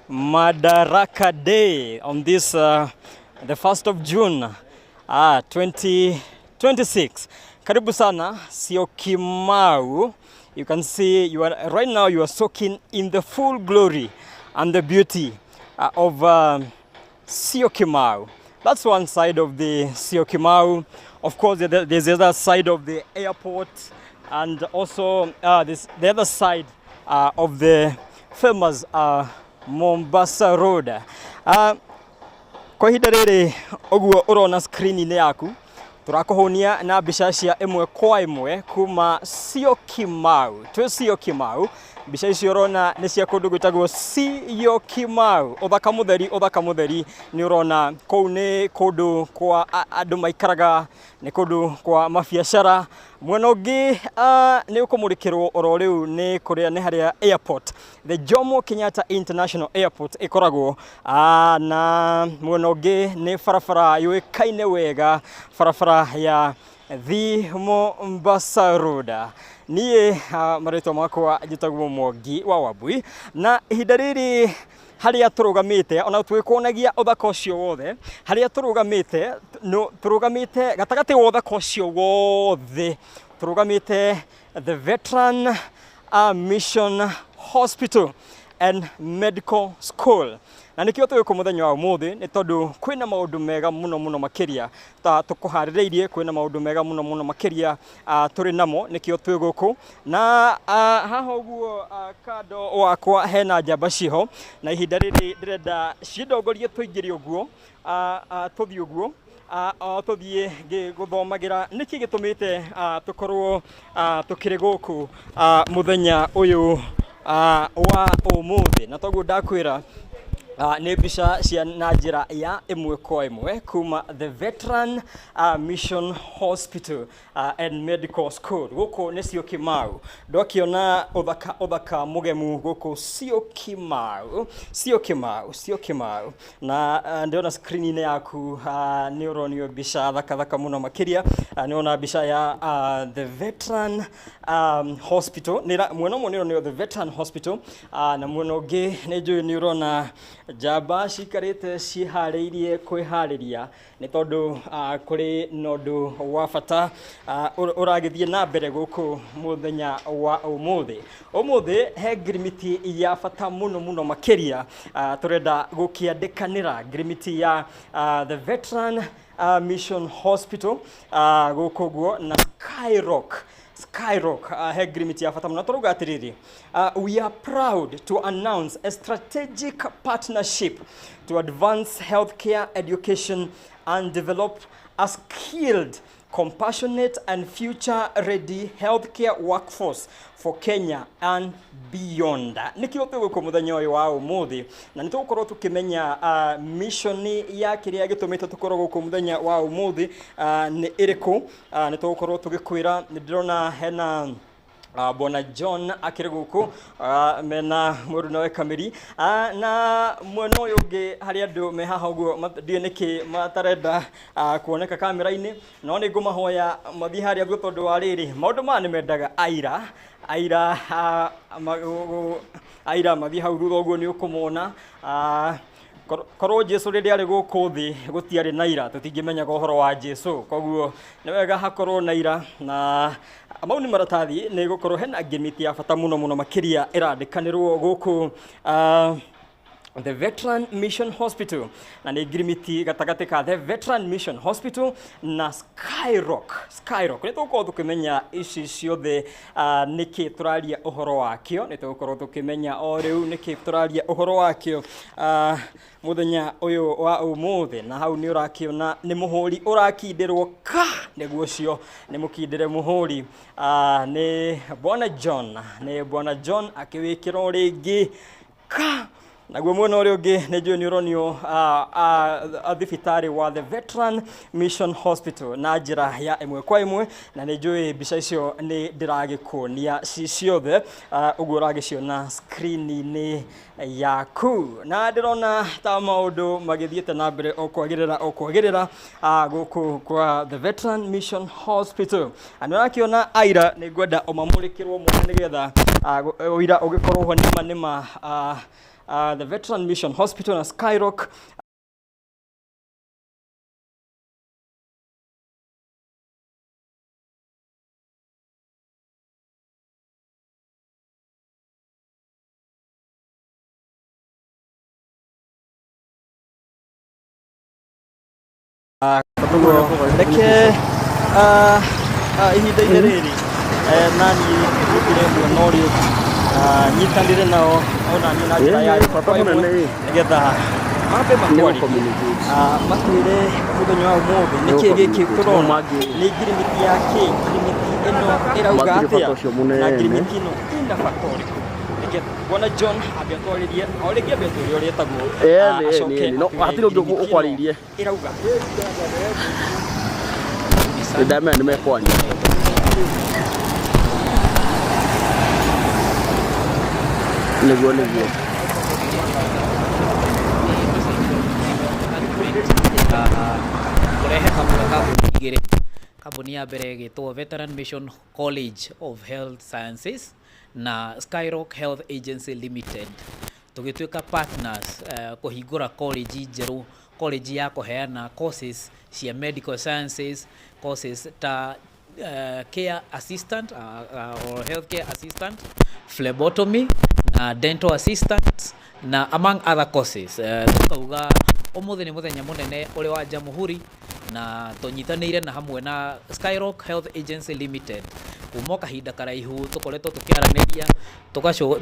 Madaraka Day on this the 1st of June 2026. Karibu sana Syokimau. You can see right now you are soaking in the full glory and the beauty of Syokimau. That's one side of the Syokimau. Of course, there's the other side of the airport, and also the other side of the famous Mombasa Road. Kwa ihinda riri oguo urona screen yaku turakuhonia na mbica cia imwe kwa imwe kuma Syokimau. Twi Syokimau, mbica icio urona ni cia kundu gwitagwo Syokimau. Uthaka mutheri ni urona kou ni kundu kwa andu maikaraga, ni kundu kwa mabiacara. Mwena ungi ni ukumurikirwo oro riu ni kuria ni haria airport, the Jomo Kenyatta International Airport ikoragwo, na mwena ungi ni barabara yuikaine wega, barabara ya the Mombasa Road. Niĩ marĩtwa makwa njĩtagwo Mwangi wa Wambui, na ihinda rĩrĩ haria turugamite ona twikuonagia uthaka ucio wothe haria turugamite turugamite gatagati wa uthaka ucio wothe turugamite the Veteran Mission Hospital and Medical School. Na nikio twiko muthenya wa umuthi ni tondu kwina maundu mega muno makiria ta tukuhaririirie, kwina maundu mega muno makiria turi namo, nikio twi guku na haha uguo kado wakwa hena njamba ciho, na ihinda riri ndirenda ciindongorie tuingiri uguo tuthii uguo tuthie guthomagira niki gitumite tukorwo tukiri guku muthenya uyu wa umuthi, na toguo ndakwira ni mbica cia na njira ya imwe kwa imwe kuma the Veteran Mission Hospital and Medical School. Guku ni Syokimau. Ndokiona uthaka mugemu guku Syokimau. Na ndiona screen yaku ni uronio mbica thaka muno makiria. Niona mbica ya the Veteran Hospital. Mwena mwe ni the Veteran Hospital, na mwena ungi ni urona njamba cikarite ciharĩirie kwĩharĩria nĩ tondũ kũrĩ nondũ wa bata ũragĩthiĩ na mbere gũkũ mũthenya wa ũmũthĩ he ngirimiti ya bata muno makĩria tũrenda gũkĩandĩkanĩra ngirimiti ya the Veteran Mission Hospital gũkũ guo na Skyrock agreement ya fata muno atiriri. We are proud to announce a strategic partnership to advance healthcare education and develop a skilled, compassionate and future-ready healthcare workforce for Kenya and beyond. Nikio tuguko muthenya uyu wa umuthi na nitugukorwo tukimenya mission ya kiria gitumite tukorwo guko muthenya wa umuthi ni iriku. Nitugukorwo tugikwira ndirona hena Bwana John akiri guku mena muru nawe kameri na mwena uyu ungi hari andu me haha uguo ndie niki matarenda kuoneka kamera-ini, no ni ngumahoya mathi haria guo tondu wa riri maundu ma ni mendaga aira mathi hau thutha uguo ni ukumona korwo Jesu rĩrĩa arĩ gũkũ thĩ gũtiarĩ na ira, tũtingĩmenyaga ũhoro wa Jesu. Koguo nĩ wega hakorwo na ira, na mau nĩ maratathi nĩ gũkorwo hena ngirimiti ya bata muno makĩria ĩrandĩkanĩrwo gũkũ the Veteran Mission Hospital, na nĩ ngirimiti gatagati ka the Veteran Mission Hospital na Skyrock. Nĩ tũgũkorwo tũkĩmenya ici ciothe nĩkĩ tũraria ũhoro wakĩo, nĩ tũgũkorwo tũkĩmenya o rĩu nĩkĩ tũraria ũhoro wakĩo muthenya uyu wa umuthi. Na hau ni urakiona ni muhuri urakindĩrwo nĩguo ũcio ni mukindĩre muhuri ni Bwana John akiwĩkĩrwo rĩngĩ naguo mwena ũrĩa ũngĩ nĩ njũĩ nĩ ũronio thibitarĩ wa the Veteran Mission Hospital na njĩra ya ĩmwe kwa ĩmwe, na nĩ njũĩ mbica icio nĩ ndĩragĩkuonia ciothe ũguo ũragĩciona screen-inĩ yaku, na ndĩrona ta maũndũ magĩthiĩte na mbere o kwagĩrĩra gũkũ kwa the Veteran Mission Hospital. Na nĩũrakĩona aira nĩ ngwenda o mamũrĩkĩrwo mũno nĩgetha ũira ũgĩkorwo ho nĩma the Veteran Mission Hospital na Skyrock reke ihinda-inĩ rĩrĩ nani gũkire muona ũrĩ nyitanĩre nao ona niĩ na njĩra ya nĩgetha mambe matwarĩrie matwĩre mũthenya wa ũmũthĩ nĩkĩĩ gĩkĩ tũrona nĩ ngirimiti ya kĩ ngirimiti ĩno ĩrauga atĩa na ngirimiti ĩno ĩna bata ũrĩkũ Bwana John abiatwarĩrie o rĩngĩ abiatwarĩrie ũrĩa etagwo acoke no hatirĩ ũngĩ ũkwarĩirie ĩrauga ndamenya nĩmekwaria nĩguo kũrehe hamwe kambuni igĩrĩ. Kambuni ya mbere ĩgĩtwo Veteran Mission College of Health Sciences na Skyrock Health Agency Limited tũgĩtuĩka partners kũhingũra college njerũ, college ya kũheana courses cia medical sciences, courses ta care assistant or healthcare assistant, phlebotomy na dental assistant na among other courses. Tukauga ũmũthĩ nĩ mũthenya mũnene ũrĩ wa Jamhuri na tũnyitanĩire na hamwe na Skyrock Health Agency Limited kuma kahinda karaihu tukoretwo tukiaranĩria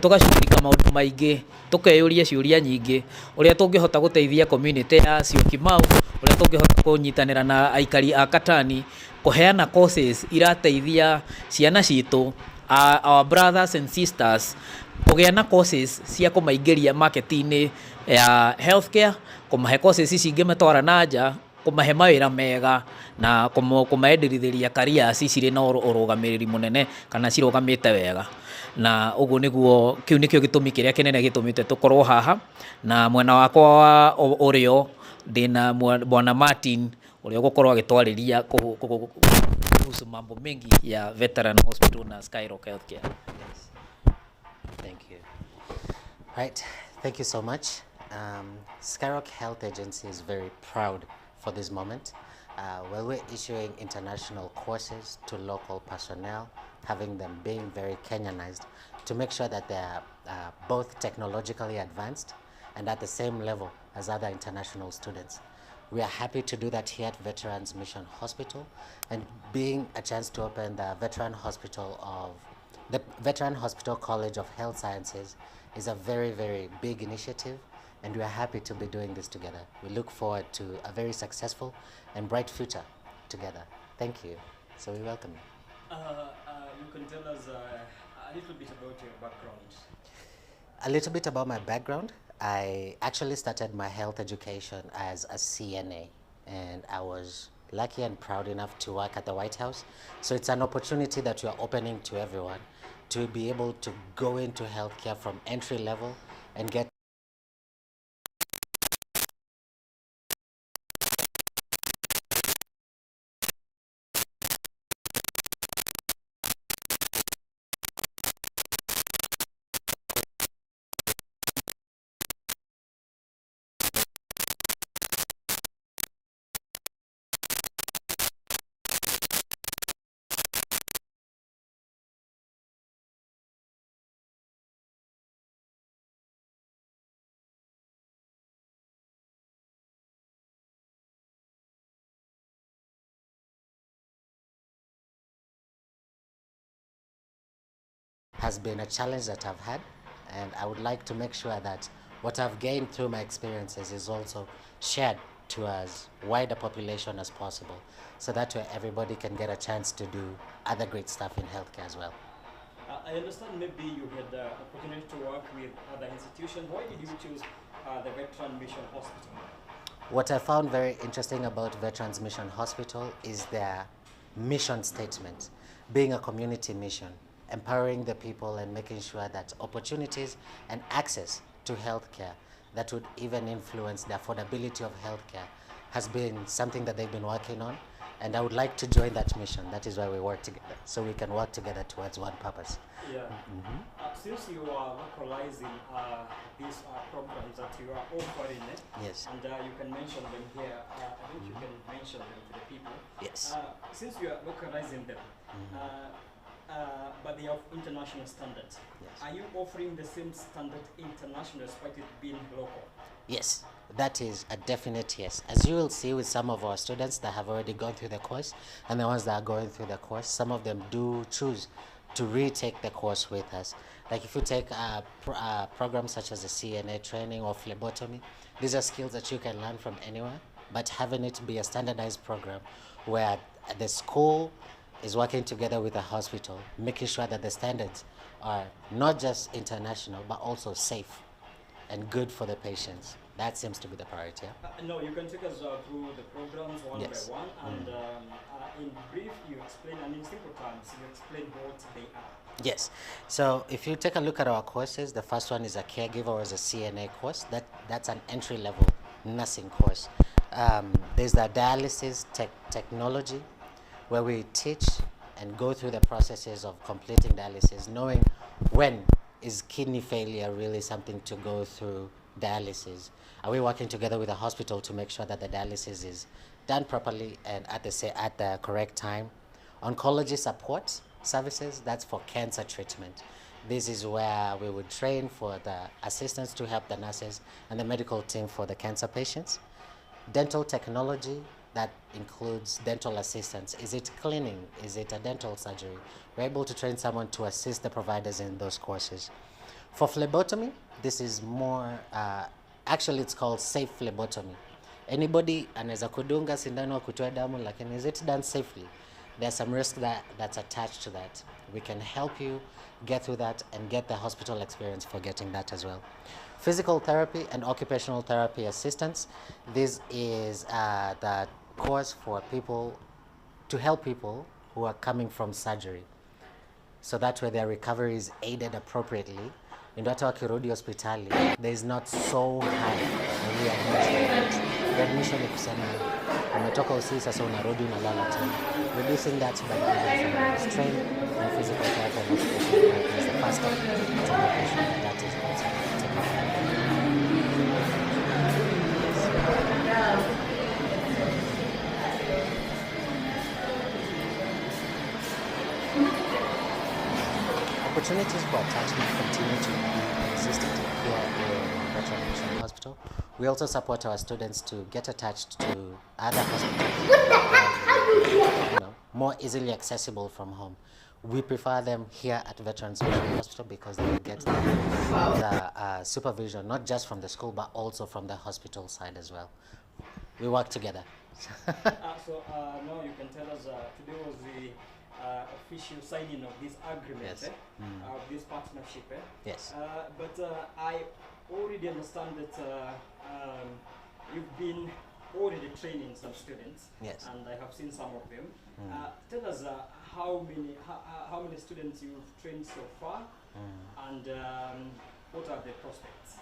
tugacurika maũndũ maingĩ tukeyũria ciũria nyingĩ ũrĩa tũngĩhota gũteithia community ya Syokimau, ũrĩa tũngĩhota kũnyitanĩra na aikari a Katani kũheana courses irateithia ciana citũ, our brothers and sisters, kũgĩa na courses cia kũmaingĩria market-inĩ ya healthcare, kũmahe courses ici ingĩmatwara na nja, kũmahe mawĩra mega na kũmaenderithiria careers cirĩ na ũrũgamĩrĩri mũnene kana cirũgamĩte wega. Na ũguo nĩguo kĩu nĩkĩo gĩtũmi kĩrĩa kĩnene gĩtũmĩte tũkorwo haha, na mwena wakwa wa ũrĩo ndĩna Bwana Martin ũrĩa ũgũkorwo agĩtwarĩria kuhusu mambo mengi ya Veteran Hospital na Skyrock Healthcare. Yes. Thank you. Right, thank you so much. Skyrock Health Agency is very proud for this moment. Well, we're issuing international courses to local personnel, having them being very Kenyanized to make sure that they're both technologically advanced and at the same level as other international students. We are happy to do that here at Veterans Mission Hospital, and being a chance to open the Veteran Hospital College of Health Sciences is a very, very big initiative, and we are happy to be doing this together. We look forward to a very successful and bright future together. Thank you. So we welcome you. You can tell us a little bit about your background. A little bit about my background. I actually started my health education as a CNA, and I was lucky and proud enough to work at the White House. So it's an opportunity that we are opening to everyone to be able to go into healthcare from entry level and get has been a challenge that I've had, and I would like to make sure that what I've gained through my experiences is also shared to as wide a population as possible, so that way everybody can get a chance to do other great stuff in healthcare as well. I understand maybe you had the opportunity to work with other institutions. Why did you choose the Veteran Mission Hospital? What I found very interesting about Veterans Mission Hospital is their mission statement, being a community mission, empowering the people and making sure that opportunities and access to healthcare that would even influence the affordability of healthcare has been something that they've been working on. And I would like to join that mission. That is why we work together, so we can work together towards one purpose. Yeah. Since you are localizing these programs that you are offering, Yes. and you can mention them here, I think you can mention them to the people. Yes. Since you are localizing them, but they have international standards, Yes. are you offering the same standard international despite it being local? Yes, that is a definite yes. As you will see with some of our students that have already gone through the course and the ones that are going through the course, some of them do choose to retake the course with us. Like if you take programs such as the CNA training or phlebotomy, these are skills that you can learn from anywhere, but having it be a standardized program where the school is working together with the hospital, making sure that the standards are not just international, but also safe and good for the patients. That seems to be the priority. No, you can take us through the programs one Yes. by one, and in brief, you explain, and in simple terms, you explain what they are. Yes. So if you take a look at our courses, the first one is a caregiver or is a CNA course. That's an entry level nursing course. There's the dialysis technology, where we teach and go through the processes of completing dialysis, knowing when is kidney failure really something to go through dialysis. Are we working together with the hospital to make sure that the dialysis is done properly and at the correct time? Oncology support services, that's for cancer treatment. This is where we would train for the assistants to help the nurses and the medical team for the cancer patients. Dental technology, that includes dental assistance. Is it cleaning? Is it a dental surgery? We're able to train someone to assist the providers in those courses. For phlebotomy, this is more, actually it's called safe phlebotomy. Anybody anaweza kudunga sindano kutoa damu, lakini is it done safely? There's some risk that's attached to that. We can help you get through that and get the hospital experience for getting that as well. Physical therapy and occupational therapy assistance. This is the course for people, to help people who are coming from surgery, so that way their recovery is aided appropriately. Ndio hata wakirudi hospitali, there is not so high readmission. Readmission ni kusema umetoka usiku sasa unarudi unalala tena. Reducing that by giving some restraint and physical therapy and occupational therapy is the first step to making sure that that is also taken care of. Opportunities for attachment continue to be existent here in Veteran Mission Hospital. We also support our students to get attached to other hospitals, more easily accessible from home. We prefer them here at Veterans Mission Hospital because they will get the supervision, not just from the school, but also from the hospital side as well. We work together. So now you can tell us, today was the official signing of this agreement, Yes. of this partnership. Yes. But I already understand that you've been already training some students. Yes. And I have seen some of them. Tell us how many students you've trained so far, and what are the prospects?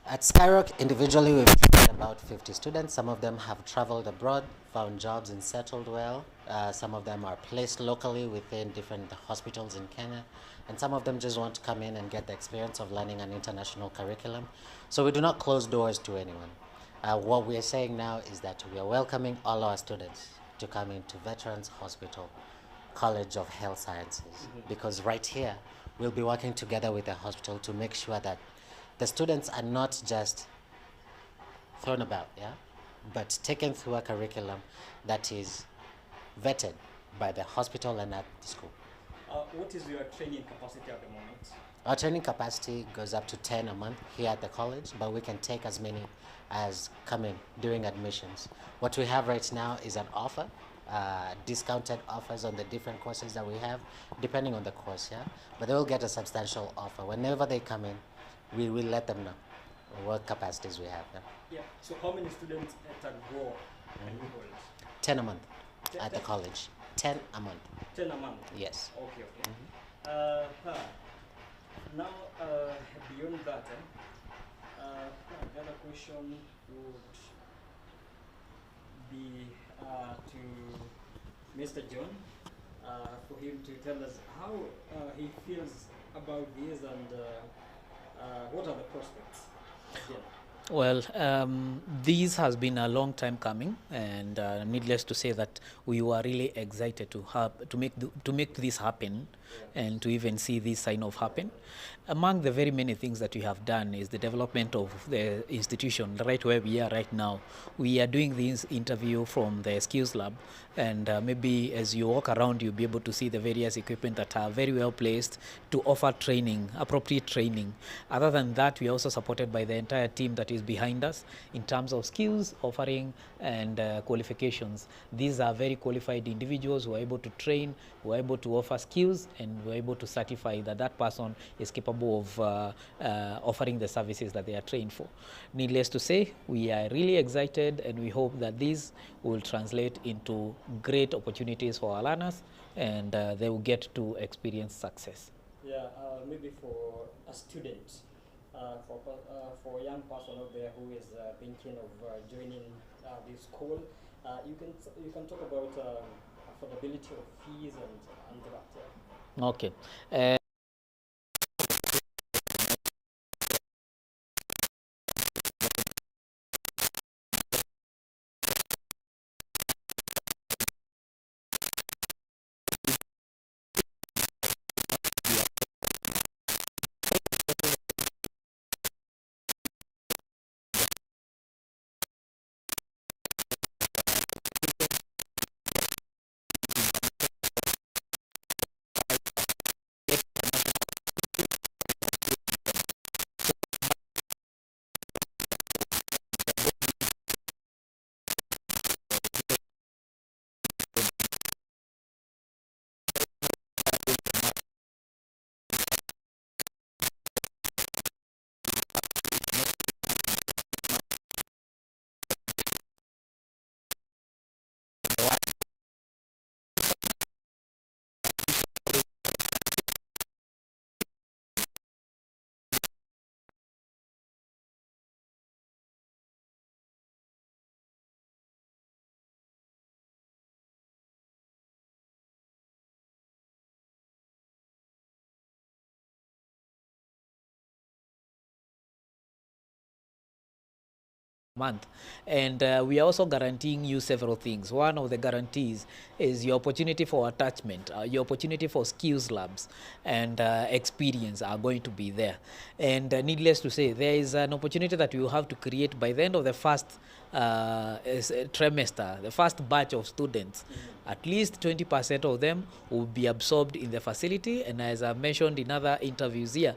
At Skyrock, individually, we've trained about 50 students. Some of them have traveled abroad, found jobs and settled well. Some of them are placed locally within different hospitals in Kenya. And some of them just want to come in and get the experience of learning an international curriculum. So we do not close doors to anyone. What we are saying now is that we are welcoming all our students to come into Veterans Hospital College of Health Sciences. Because right here, we'll be working together with the hospital to make sure that the students are not just thrown about, but taken through a curriculum that is vetted by the hospital and at the school. What is your training capacity at the moment? Our training capacity goes up to 10 a month here at the college, but we can take as many as come in during admissions. What we have right now is an offer, discounted offers on the different courses that we have, depending on the course, but they will get a substantial offer. Whenever they come in, we will let them know what capacities we have. Yeah. So how many students at a go can we hold? 10 a month at the college. 10 a month. 10 a month? Yes. Okay, okay. Now, beyond that, the other question would be, to Mr. John for him to tell us how he feels about this and what are the prospects again. Well, this has been a long time coming, and needless to say that we were really excited to make this happen, and to even see this sign of happen. Among the very many things that we have done is the development of the institution right where we are right now. We are doing this interview from the skills lab, and maybe as you walk around, you'll be able to see the various equipment that are very well placed to offer training, appropriate training. Other than that, we are also supported by the entire team that is behind us in terms of skills offering and qualifications. These are very qualified individuals who are able to train, who are able to offer skills, and who are able to certify that that person is capable of offering the services that they are trained for. Needless to say, we are really excited, and we hope that this will translate into great opportunities for our learners, and they will get to experience success. Yeah, maybe for a student, for a young person out there who is thinking of joining this school, you can talk about affordability of fees and that. Yeah. Okay. Month, and we are also guaranteeing you several things. One of the guarantees is your opportunity for attachment, your opportunity for skills labs and experience are going to be there. And needless to say, there is an opportunity that we will have to create by the end of the first trimester, the first batch of students. At least 20% of them will be absorbed in the facility, and as I mentioned in other interviews here,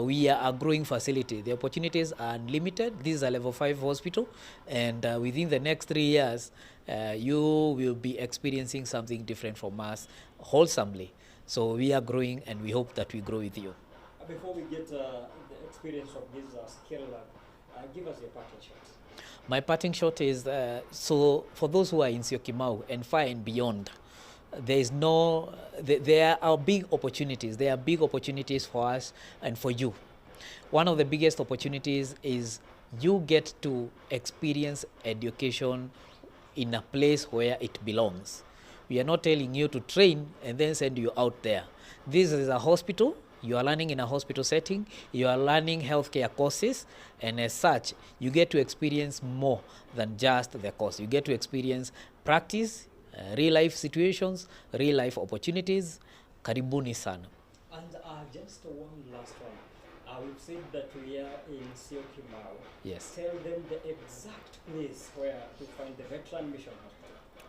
we are a growing facility. The opportunities are unlimited. This is a level 5 hospital, and within the next 3 years, you will be experiencing something different from us wholesomely. So we are growing, and we hope that we grow with you. Before we get the experience of this skill lab, give us your parting shot. My parting shot is, so for those who are in Syokimau and far and beyond, there are big opportunities. There are big opportunities for us and for you. One of the biggest opportunities is you get to experience education in a place where it belongs. We are not telling you to train and then send you out there. This is a hospital. You are learning in a hospital setting. You are learning healthcare courses, and as such, you get to experience more than just the course. You get to experience practice, real life situations, real life opportunities. Karibuni sana. And just one last one. We've said that we are in Syokimau. Yes. Tell them the exact place where to find the Veteran Mission Hospital.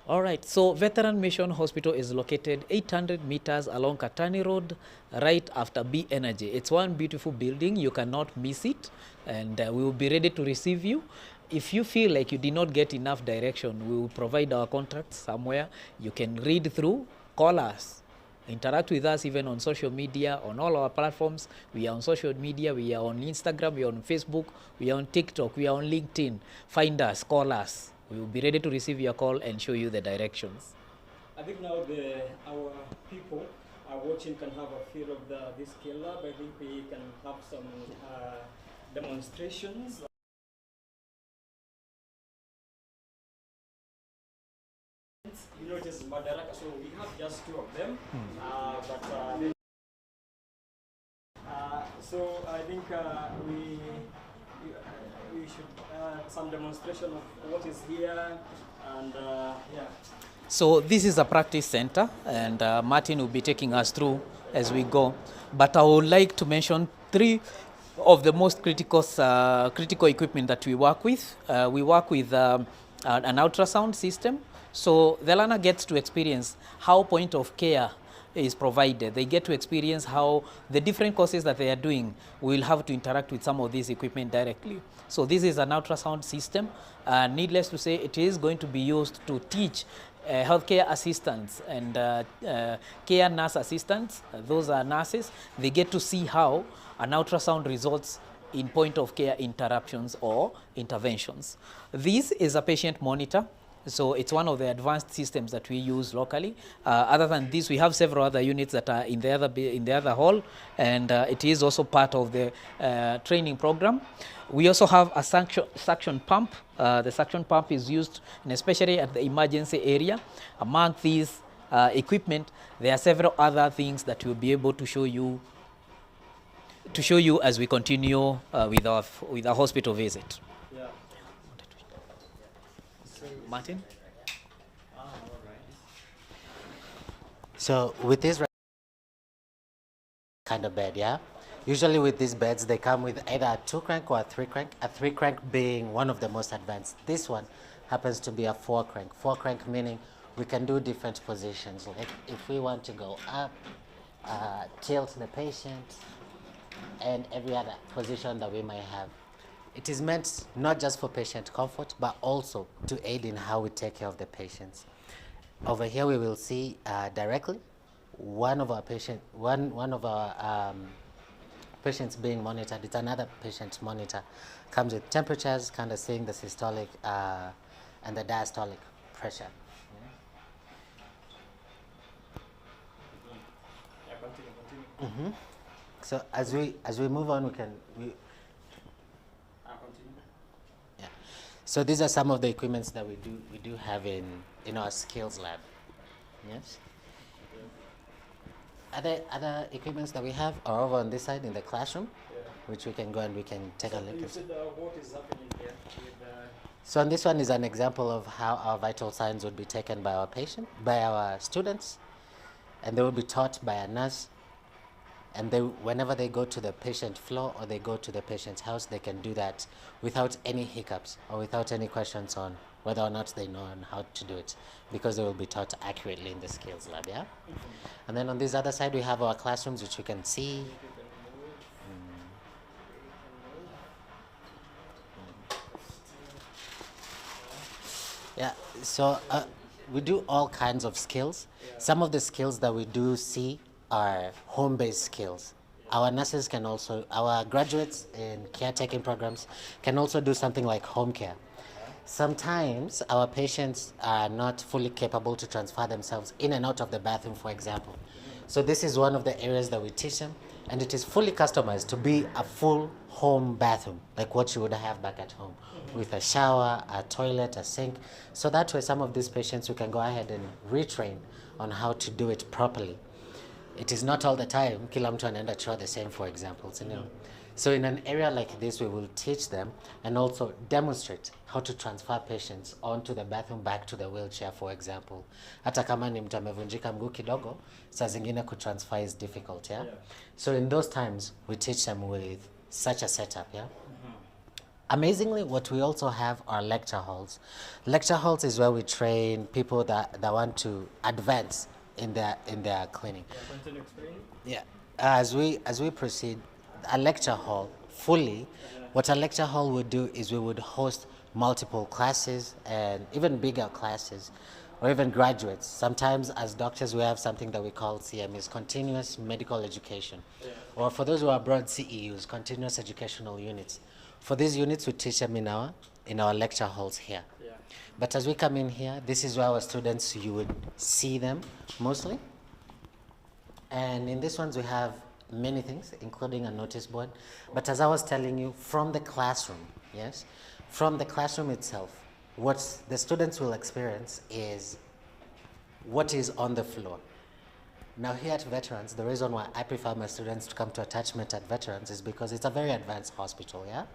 All right, so Veteran Mission Hospital is located 800 meters along Katani Road, right after B Energy. It's one beautiful building. You cannot miss it, and we will be ready to receive you. If you feel like you did not get enough direction, we will provide our contacts somewhere. You can read through, call us, interact with us even on social media, on all our platforms. We are on social media. We are on Instagram. We are on Facebook. We are on TikTok. We are on LinkedIn. Find us, call us. We will be ready to receive your call and show you the directions. I think now our people are watching can have a feel of this skill lab. I think we can have some demonstrations. you notice Madaraka, so we have just two of them. So I think we should some demonstration of what is here, and yeah. So this is a practice center, and Martin will be taking us through as we go. But I would like to mention three of the most critical equipment that we work with. We work with an ultrasound system, so the learner gets to experience how point of care is provided. They get to experience how the different courses that they are doing will have to interact with some of these equipment directly. So this is an ultrasound system. Needless to say, it is going to be used to teach healthcare assistants and care nurse assistants. Those are nurses. They get to see how an ultrasound results in point of care interruptions or interventions. This is a patient monitor. So it's one of the advanced systems that we use locally. Other than this, we have several other units that are in the other hall, and it is also part of the training program. We also have a suction pump. The suction pump is used, and especially at the emergency area. Among these equipment, there are several other things that we'll be able to show you as we continue with our hospital visit. Yeah. Martin? So with this kind of bed, yeah? Usually with these beds, they come with either a 2-crank or a 3-crank. A 3-crank being one of the most advanced. This one happens to be a 4-crank. 4-crank meaning we can do different positions. Like if we want to go up, tilt the patient, and every other position that we might have. It is meant not just for patient comfort, but also to aid in how we take care of the patients. Over here, we will see directly one of our patients being monitored. It's another patient monitor. Comes with temperatures, kind of seeing the systolic and the diastolic pressure. Continue. So as we move on, Continue. Yeah. So these are some of the equipments that we do have in our skills lab. Yes. Other equipments that we have are over on this side in the classroom, which we can go and we can take a look You at. said what is happening here with So on this one is an example of how our vital signs would be taken by our students, and they will be taught by a nurse. And whenever they go to the patient floor or they go to the patient's house, they can do that without any hiccups or without any questions on whether or not they know and how to do it, because they will be taught accurately in the skills lab, yeah? And then on this other side, we have our classrooms, which you can see. Yeah, so we do all kinds of skills. Some of the skills that we do see are home-based skills. Our nurses can also, our graduates in caretaking programs can also do something like home care. Sometimes our patients are not fully capable to transfer themselves in and out of the bathroom, for example. So this is one of the areas that we teach them, and it is fully customized to be a full home bathroom, like what you would have back at home, with a shower, a toilet, a sink. So that way some of these patients we can go ahead and retrain on how to do it properly. It is not all the time kila mtu anaenda choo the same, for example. So in an area like this, we will teach them and also demonstrate how to transfer patients onto the bathroom back to the wheelchair, for example. Hata kama ni mtu amevunjika mguu kidogo, saa zingine kutransfer is difficult, yeah? So in those times, we teach them with such a setup, yeah? Amazingly, what we also have are lecture halls. Lecture halls is where we train people that want to advance in their clinic. continue explaining. Yeah. As we proceed, a lecture hall fully, what a lecture hall would do is we would host multiple classes and even bigger classes, or even graduates. Sometimes as doctors we have something that we call CMEs, continuous medical education, or for those who are abroad, CEUs, continuous educational units. For these units we teach them in our lecture halls here. But as we come in here, this is where our students, you would see them mostly. And in these ones we have many things, including a notice board. But as I was telling you, from the classroom, yes, from the classroom itself, what the students will experience is what is on the floor. Now here at Veterans, the reason why I prefer my students to come to attachment at Veterans is because it's a very advanced hospital, yeah?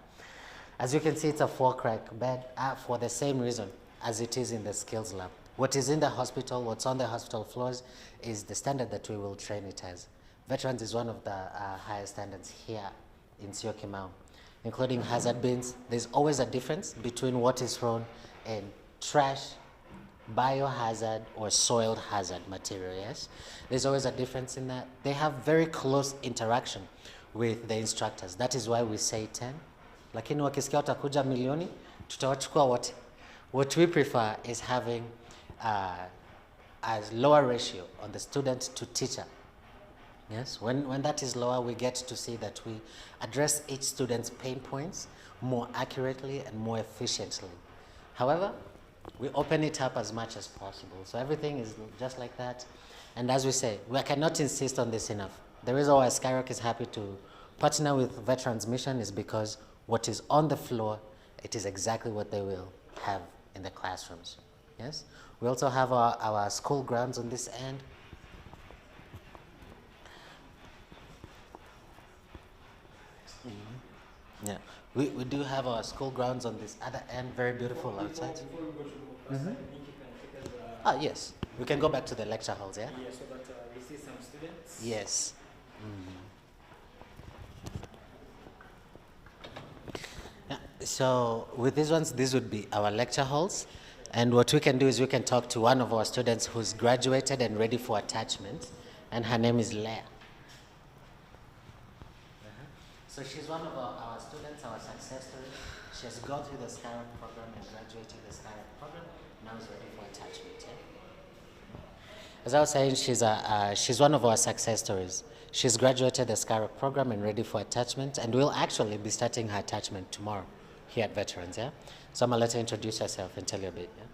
As you can see, it's a 4-crack bed for the same reason as it is in the skills lab. What is in the hospital, what's on the hospital floors is the standard that we will train it as. Veterans is one of the highest standards here in Syokimau, including hazard bins. There's always a difference between what is thrown in trash, biohazard, or soiled hazard material, yes? There's always a difference in that. They have very close interaction with the instructors. That is why we say 10. Lakini wakisikia watakuja milioni, tutawachukua wote. What we prefer is having a lower ratio on the student to teacher. Yes, when that is lower, we get to see that we address each student's pain points more accurately and more efficiently. However, we open it up as much as possible. So everything is just like that. And as we say, we cannot insist on this enough. The reason why Skyrock is happy to partner with Veterans Mission is because what is on the floor, it is exactly what they will have in the classrooms. Yes? We also have our school grounds on this end. Yeah, we do have our school grounds on this other end, very beautiful outside. Before we go to the class, I think you can take us. Ah, yes. We can go back to the lecture halls, yeah? Yeah, so that we see some students. Yes. Yeah, so with these ones, these would be our lecture halls. And what we can do is we can talk to one of our students who's graduated and ready for attachment. And her name is Leah. So she's one of our students, our success story. She has gone through the Skyrock program and graduated the Skyrock program. Now is ready for attachment. Yeah? As I was saying, she's one of our success stories. She's graduated the Skyrock program and ready for attachment, and we'll actually be starting her attachment tomorrow here at Veterans. Yeah. So I'm gonna let her introduce herself and tell you a bit. Yeah.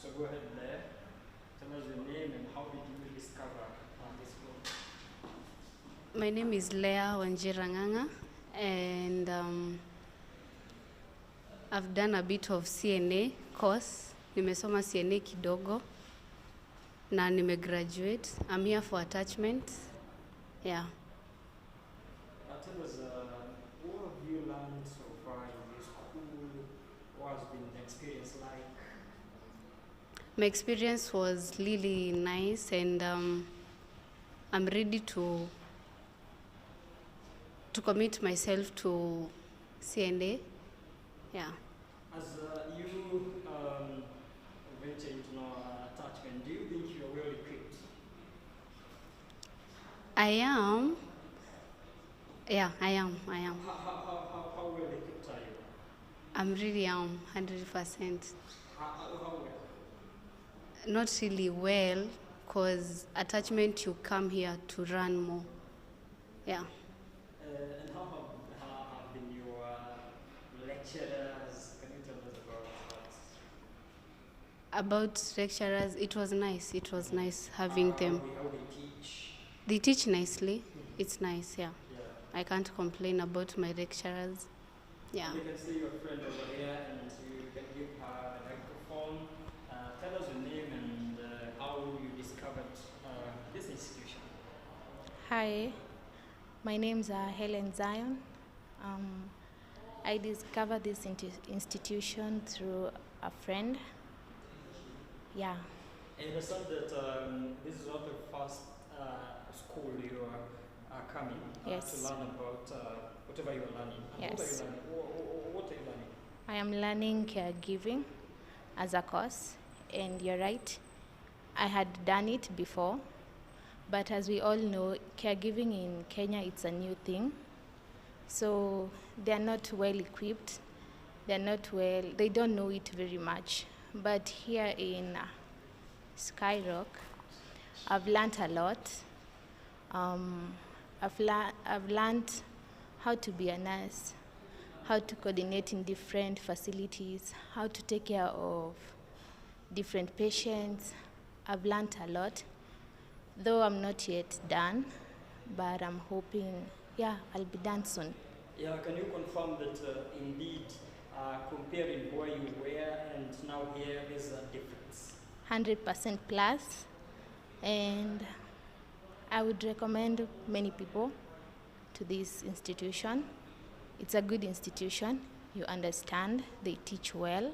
So go ahead there. Tell us your name and how did you discover this group? My name is Leah Wanjiranganga, and I've done a bit of CNA course. Nimesoma CNA kidogo na nimegraduate. I'm here for attachment. Yeah. Tell us, what have you learned so far in this school? What has been the experience like? My experience was really nice, and I'm ready to commit myself to CNA. Yeah. As you venture into attachment, do you think you are well equipped? I am. Yeah, I am. How well equipped are you? I'm really 100%. How well? Not really well, because attachment you come here to run more. Yeah. And how have been your lecturers? Can you tell us about that? About lecturers, it was nice. It was nice having them. How they teach? They teach nicely. It's nice, yeah. Yeah. I can't complain about my lecturers. Yeah. You can see your friend over here and you can give her a microphone. Tell us your name and how you discovered this institution. Hi, my name's Helen Zion. I discovered this institution through a friend. Yeah. I understand that this is not the first school you are coming Yes. to learn about whatever you are learning. And Yes. What are you learning? I am learning caregiving as a course, and you're right, I had done it before, but as we all know, caregiving in Kenya, it's a new thing. So they're not well equipped, they don't know it very much. But here in Skyrock, I've learned a lot. I've learned how to be a nurse, how to coordinate in different facilities, how to take care of different patients. I've learned a lot, though I'm not yet done, but I'm hoping, yeah, I'll be done soon. Yeah, can you confirm that indeed comparing where you were and now here, there's a difference? 100% plus, and I would recommend many people to this institution. It's a good institution. You understand, they teach well,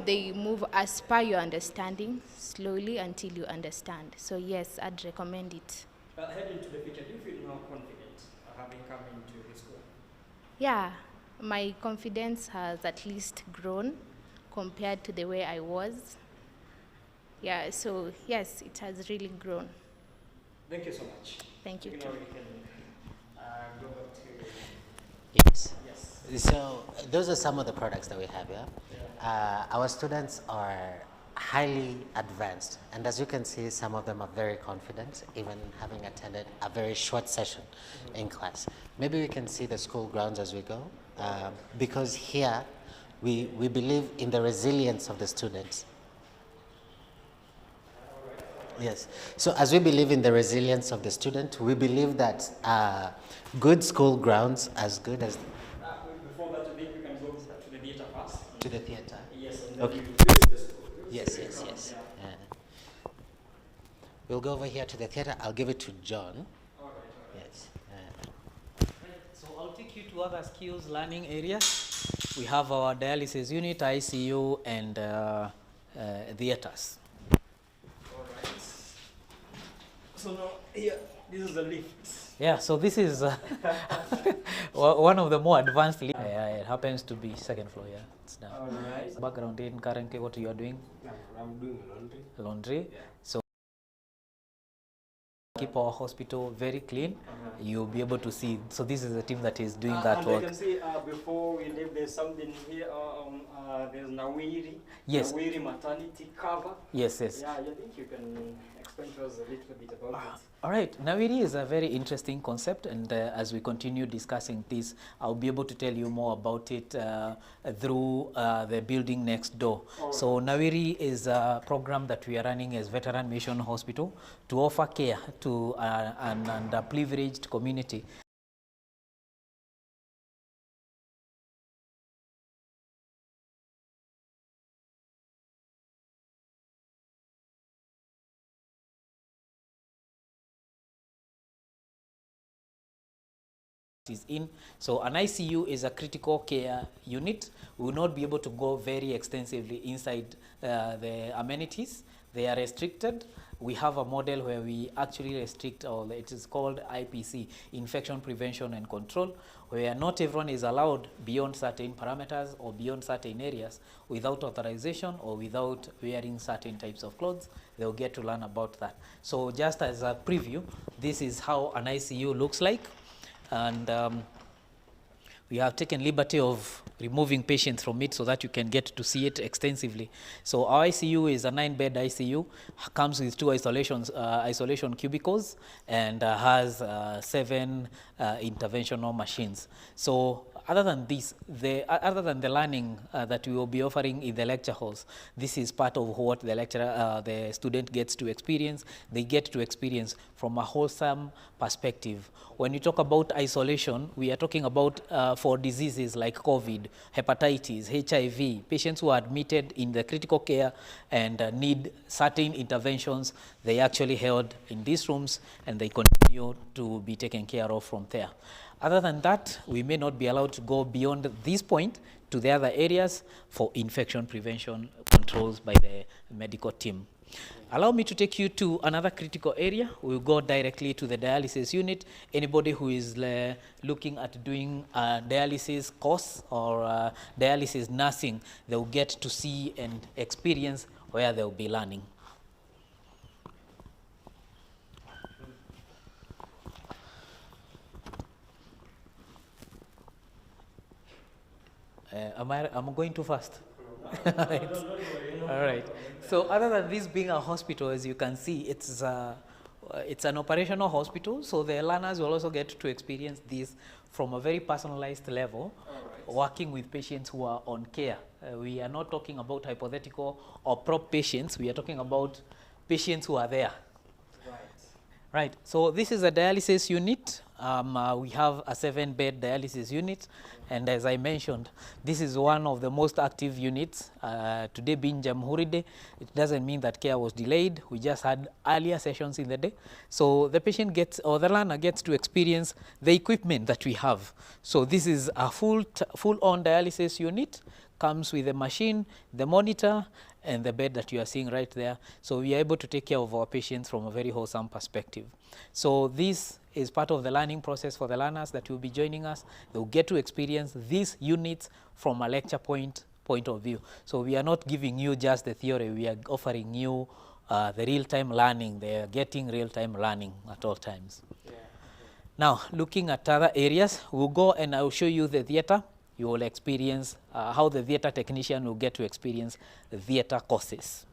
they move as per your understanding slowly until you understand. So yes, I'd recommend it. Heading to the future, do you feel more confident having come into this school? Yeah, my confidence has at least grown compared to the way I was. Yeah, so yes, it has really grown. Thank you so much. Thank you. You know, we can go to... Yes. Yes. So those are some of the products that we have here. Our students are highly advanced, and as you can see, some of them are very confident, even having attended a very short session in class. Maybe we can see the school grounds as we go, because here we believe in the resilience of the students. Yes. So as we believe in the resilience of the student, we believe that good school grounds, as good as... Before that, I think we can go to the theater first. To the theater? Yes. And Okay. the school. Yes. Yeah. We'll go over here to the theater. I'll give it to John. All right. Yes. So I'll take you to other skills learning areas. We have our dialysis unit, ICU, and theaters. All right. So now here, this is the lift. Yeah, so this is one of the more advanced lifts. It happens to be second floor, yeah. It's down. All right. Background in currently what you are doing? I'm doing laundry. Laundry. So keep our hospital very clean. You'll be able to see. So this is the team that is doing that and work. I can see before we leave, there's something here. There's Nawiri. Yes. Nawiri maternity cover. Yes. Yeah, I think you can explain to us a little bit about it. All right, Nawiri is a very interesting concept, and as we continue discussing this, I'll be able to tell you more about it through the building next door. So Nawiri is a program that we are running as Veteran Mission Hospital to offer care to an underprivileged community. Is in. So an ICU is a critical care unit. We will not be able to go very extensively inside the amenities. They are restricted. We have a model where we actually restrict, or it is called IPC, Infection Prevention and Control, where not everyone is allowed beyond certain parameters or beyond certain areas without authorization or without wearing certain types of clothes. They'll get to learn about that. So just as a preview, this is how an ICU looks like. And we have taken liberty of removing patients from it so that you can get to see it extensively. So our ICU is a 9-bed ICU, comes with 2 isolation cubicles, and has 7 interventional machines. So other than this, other than the learning that we will be offering in the lecture halls, this is part of what the lecturer, the student gets to experience. They get to experience from a wholesome perspective. When you talk about isolation, we are talking about for diseases like COVID, hepatitis, HIV, patients who are admitted in the critical care and need certain interventions. They actually held in these rooms, and they continue to be taken care of from there. Other than that, we may not be allowed to go beyond this point to the other areas for infection prevention controls by the medical team. Allow me to take you to another critical area. We'll go directly to the dialysis unit. Anybody who is looking at doing a dialysis course or dialysis nursing, they'll get to see and experience where they'll be learning. I'm going too fast. All right. So other than this being a hospital, as you can see, it's an operational hospital. So the learners will also get to experience this from a very personalized level, working with patients who are on care. We are not talking about hypothetical or prop patients. We are talking about patients who are there. Right. So this is a dialysis unit. We have a 7-bed dialysis unit, and as I mentioned, this is one of the most active units. Today being Jamhuri Day, it doesn't mean that care was delayed. We just had earlier sessions in the day. So the patient gets, or the learner gets to experience the equipment that we have. So this is a full-on dialysis unit, comes with the machine, the monitor, and the bed that you are seeing right there. So we are able to take care of our patients from a very wholesome perspective. So this is part of the learning process for the learners that will be joining us. They will get to experience these units from a lecture point of view. So we are not giving you just the theory, we are offering you the real-time learning. They are getting real-time learning at all times. Yeah. Now, looking at other areas, we'll go and I will show you the theater. You will experience how the theater technician will get to experience the theater courses.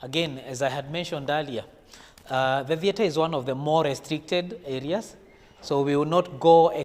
Again, as I had mentioned earlier, the theater is one of the more restricted areas, so we will not go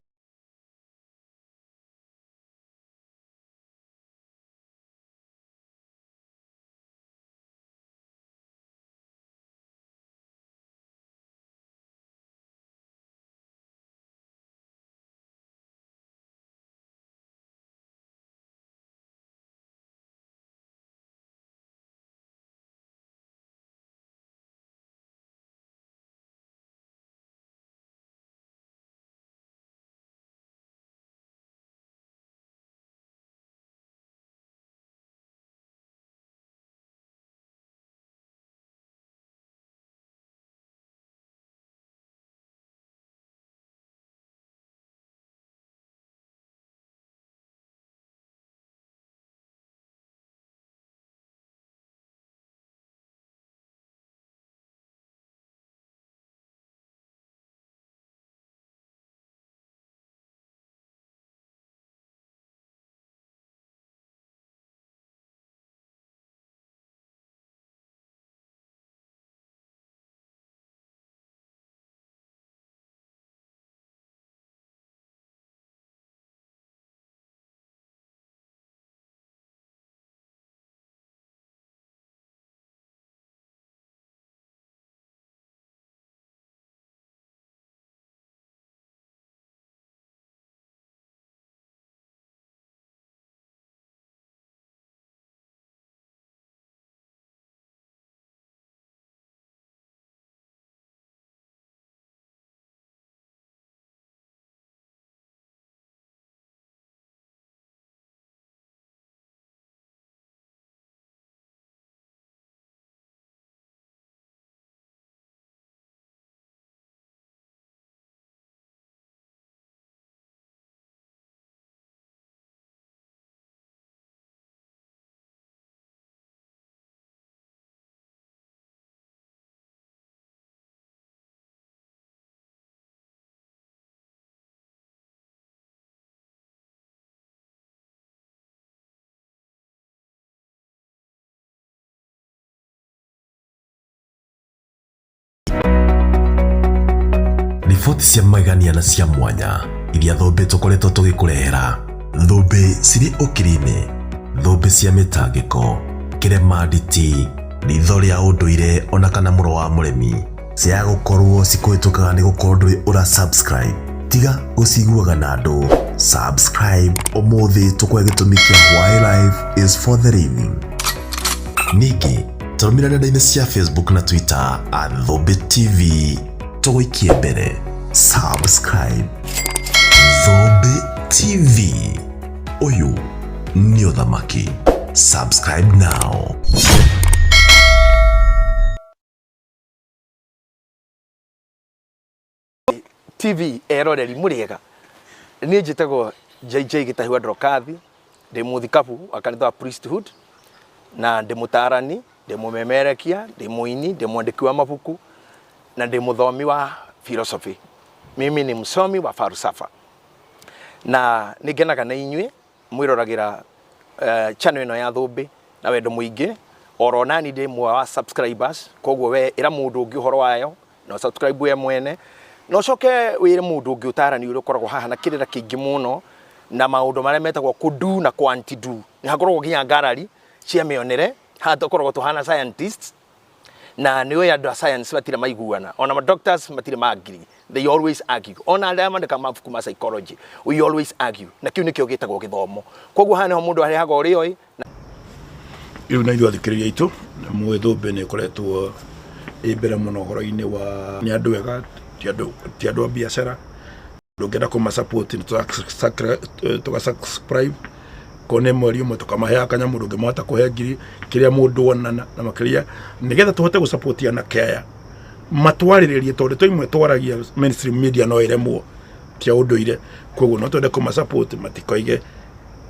riboti cia magania na cia mwanya iria thombe tukoretwo tugikurehera thombe ciri ukiri-ini, thombe cia mitangiko, kirema nditi, ritho ria unduire ona kana muro wa muremi cia gukorwo cikuhitukaga ni gukorwo nduri ura subscribe. Tiga guciguaga na andu, subscribe umuthi tukwe gitumi kia why life is for the living. Niki turumira nenda-ini cia Facebook na Twitter @Thombe TV. Tuguikie mbere, subscribe. Thombe TV, uyu ni uthamaki. Subscribe now. TV eroreri muriega ni njitagwo JJ Gitahiwa Drokathi, ndi muthikabu wa kanitha wa Priesthood na ndi mutarani, ndi mumemerekia, ndi muini, ndi mwandiki wa mabuku na ndi muthomi wa philosophy. Mimi ni msomi wa falsafa na nigenaga na inyue mwiroragira channel ino ya Thombe na wendo muingi oro nani ndi mwa wa subscribers, koguo we ira mundu ungi uhoro wayo na subscribe we mwene no coke wire mundu ungi utarani uri koragwo haha na kirira kingi muno na maundu maria metagwo kudu na quantidu ni hakoragwo ginya gallery cia mionere hato koragwo tuhana scientists na niwe andu a science batire maiguana ona ma doctors matire magiri they always argue ona aria mandika mabuku ma psychology we always argue na kiu nikio gitagwo githomo koguo hana mundu ari haga uri oi iu na ithu athikiriria itu na mwithumbe ni koretwo ibere muno horo-ini wa ni andu ega ti andu a biacara ndungenda kuma support ni tuka subscribe kone mweri umwe tukamahe akanyamu ndungimata kuhe ngiri kiria mundu wonana na makiria nigetha tuhote gu support ana kaya matwariririe tondu toimwe twaragia mainstream media no iremwo tia unduire koguo no twende kuma support matikoige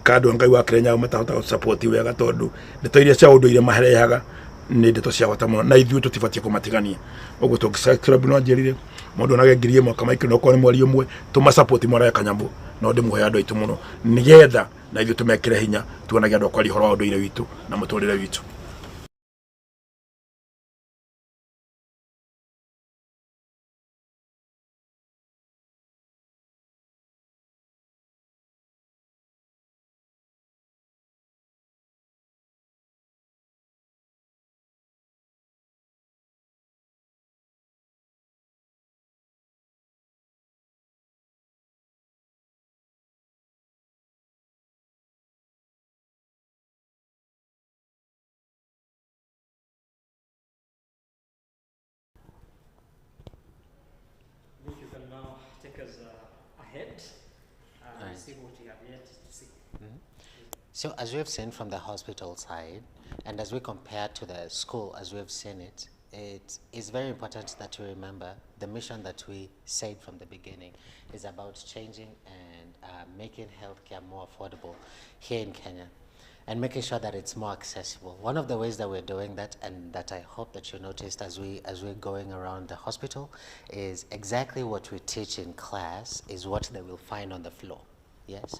kadu ngai wa Kenya matahota gu support wega tondu ndeto iria cia unduire maherehaga ni ndeto cia bata muno na ithuĩ tutibatie kumatigania uguo tũngĩsubscribe no anjĩrire mũndũ onage ngiri ĩmwe kamaiki no korwo nĩ mweri ũmwe tũmasupport mwana ya kanyambo no ndĩmũhe andũ aitũ mũno nĩgetha na ithuĩ tũmekĩre hinya tuonagie andũ akwaria ũhoro wa ũndũire witũ na mũtũrĩre witũ. You can now take us ahead and see what you have yet to see. So as we have seen from the hospital side, and as we compare to the school as we have seen it, it is very important that we remember the mission that we said from the beginning is about changing and making healthcare more affordable here in Kenya and making sure that it's more accessible. One of the ways that we're doing that, and that I hope that you noticed as we're going around the hospital, is exactly what we teach in class is what they will find on the floor. Yes,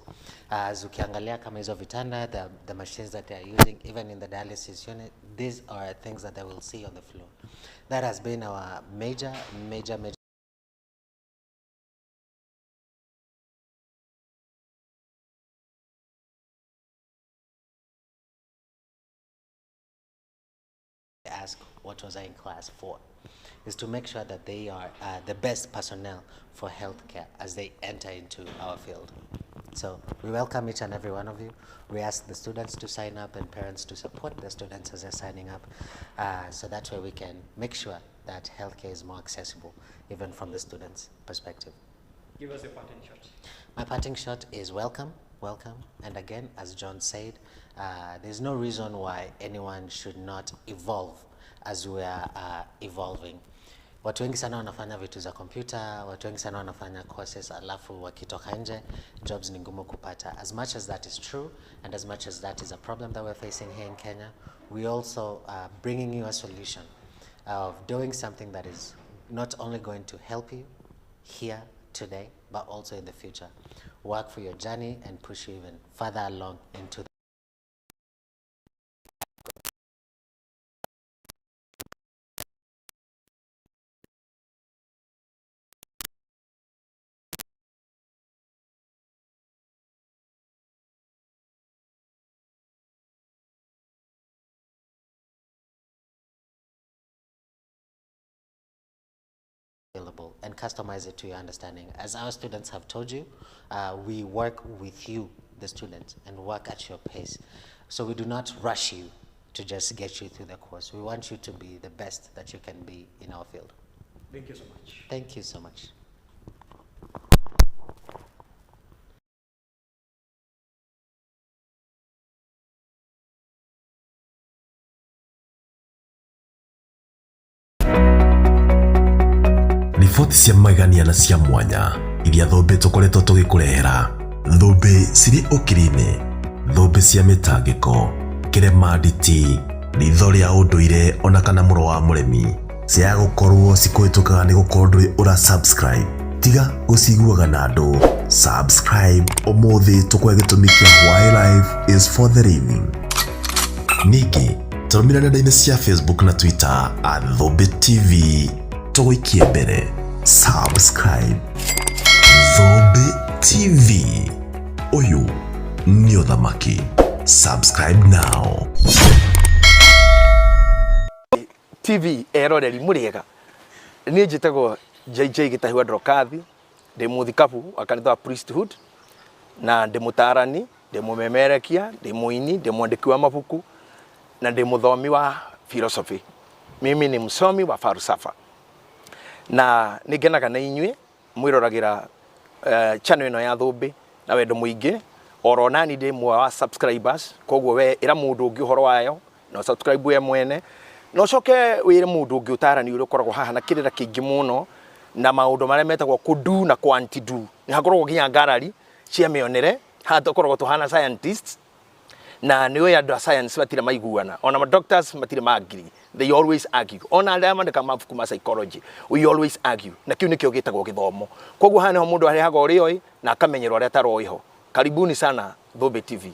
as ukiangalia kama hizo vitanda, the machines that they are using, even in the dialysis unit, these are things that they will see on the floor. That has been our major ask what was I in class for, is to make sure that they are the best personnel for healthcare as they enter into our field. So we welcome each and every one of you. We ask the students to sign up and parents to support the students as they're signing up, so that way we can make sure that healthcare is more accessible, even from the students' perspective. Give us a parting shot. My parting shot is welcome. And again, as John said, there's no reason why anyone should not evolve as we are evolving. Watu wengi sana wanafanya vitu za computer, watu wengi sana wanafanya courses alafu wakitoka nje jobs ni ngumu kupata. As much as that is true and as much as that is a problem that we're facing here in Kenya, we also are bringing you a solution of doing something that is not only going to help you here today, but also in the future. Work for your journey and push you even further along into the available and customize it to your understanding. As our students have told you, we work with you, the students, and work at your pace. So we do not rush you to just get you through the course. We want you to be the best that you can be in our field. Thank you so much. Thank you so much. Riboti cia magania na cia mwanya iria thũmbĩ tũkoretwo tũgĩkũrehera, thũmbĩ cirĩ ũkiri-inĩ, thũmbĩ cia mĩtangĩko, kĩrema nditi, ritho rĩa ũndũire ona kana mũro wa mũremi, ciaya gũkorwo cikũhĩtũkaga nĩ gũkorwo ndũrĩ ũra subscribe. Tiga gũciguaga na andũ, subscribe ũmũthĩ tũkũhe gĩtũmi kĩa why life is for the living. Ningĩ tũrũmĩrĩre nenda-inĩ cia Facebook na Twitter @thũmbĩ TV, tũgũikie mbere. subscribe. Thobe TV. Oyu ni uthamaki. Subscribe now. TV eroreri muriega. Ni njitagwo JJ Gitahua Drokathi, ndi muthikabu akanitha wa priesthood na ndi mutarani, ndi mumemerekia, ndi muini, ndi mwandiki wa mabuku na ndi muthomi wa philosophy. Mimi ni msomi wa falsafa. Na nigenaga na inyue mwiroragira channel ino ya Thobe na wendo muingi oro nani ndi mwa wa subscribers kogwo we ira mundu ungi horo wayo no subscribe we mwene no coke wire mundu ungi utarani uri koragwo haha na kirira kingi muno na maundu maria metagwo kudu na quantidu ni hakoragwo ginya ngarari cia mionere hato koragwo tuhana scientists na niwe andu a science batire maiguana ona ma doctors matire magiri, they always argue ona aria mandika mabuku ma psychology we always argue na kiu nikio gitagwo githomo kogwo hana ho mundu ari haga uri oi na akamenyerwo aria taro iho. Karibuni sana Thobe TV.